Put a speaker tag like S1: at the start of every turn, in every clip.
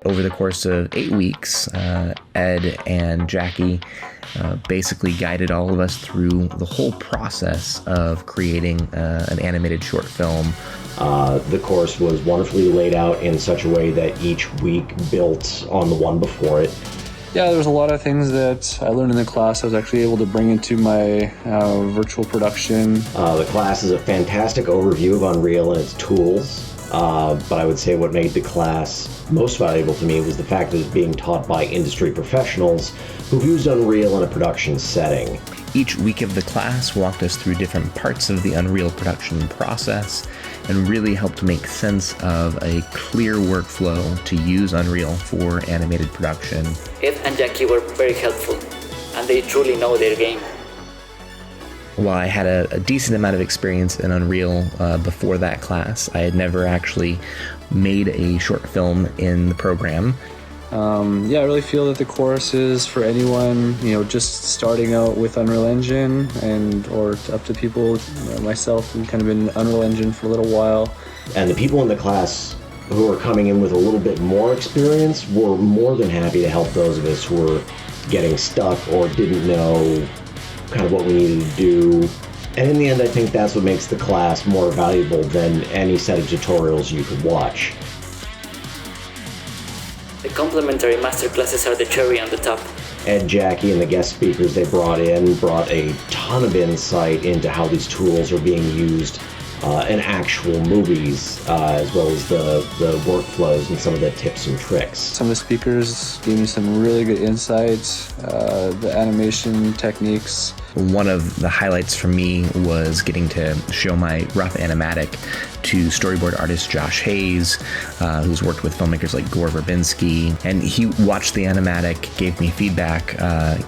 S1: Over the course of 8 weeks, Ed and Jackie basically guided all of us through the whole process of creating an animated short film.
S2: The course was wonderfully laid out in such a way that each week built on the one before it.
S3: Yeah, there was a lot of things that I learned in the class I was actually able to bring into my virtual production.
S2: The class is a fantastic overview of Unreal and its tools, but I would say what made the class most valuable to me was the fact that it's being taught by industry professionals who've used Unreal in a production setting.
S1: Each week of the class walked us through different parts of the Unreal production process and really helped make sense of a clear workflow to use Unreal for animated production.
S4: Ed and Jackie were very helpful, and they truly know their game.
S1: While I had a decent amount of experience in Unreal before that class, I had never actually made a short film in the program.
S3: I really feel that the course is for anyone, just starting out with Unreal Engine or up to people, myself, who've kind of been in Unreal Engine for a little while.
S2: And the people in the class who are coming in with a little bit more experience were more than happy to help those of us who were getting stuck or didn't know kind of what we needed to do. And in the end, I think that's what makes the class more valuable than any set of tutorials you could watch.
S4: The complimentary masterclasses are the cherry on the top.
S2: Ed, Jackie, and the guest speakers they brought a ton of insight into how these tools are being used in actual movies, as well as the workflows and some of the tips and tricks.
S3: Some of the speakers gave me some really good insights, the animation techniques.
S1: One of the highlights for me was getting to show my rough animatic to storyboard artist Josh Hayes, who's worked with filmmakers like Gore Verbinski. And he watched the animatic, gave me feedback,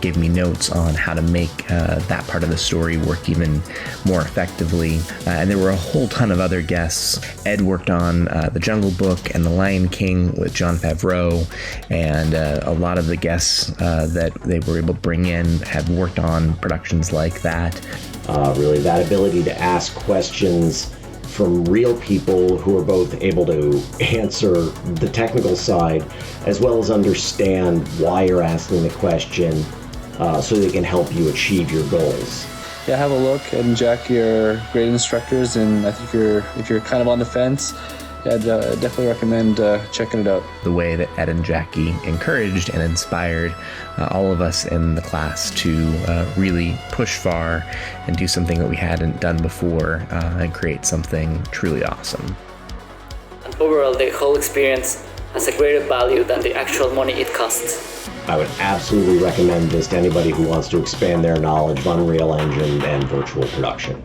S1: gave me notes on how to make that part of the story work even more effectively. And there were a whole ton of other guests. Ed worked on The Jungle Book and The Lion King with Jon Favreau, and a lot of the guests that they were able to bring in had worked on productions like that.
S2: Really, that ability to ask questions from real people who are both able to answer the technical side as well as understand why you're asking the question so they can help you achieve your goals.
S3: Yeah, have a look. Ed and Jackie are great instructors, and I think if you're kind of on the fence, I'd definitely recommend checking it out.
S1: The way that Ed and Jackie encouraged and inspired all of us in the class to really push far and do something that we hadn't done before and create something truly awesome.
S4: And overall, the whole experience has a greater value than the actual money it costs.
S2: I would absolutely recommend this to anybody who wants to expand their knowledge of Unreal Engine and virtual production.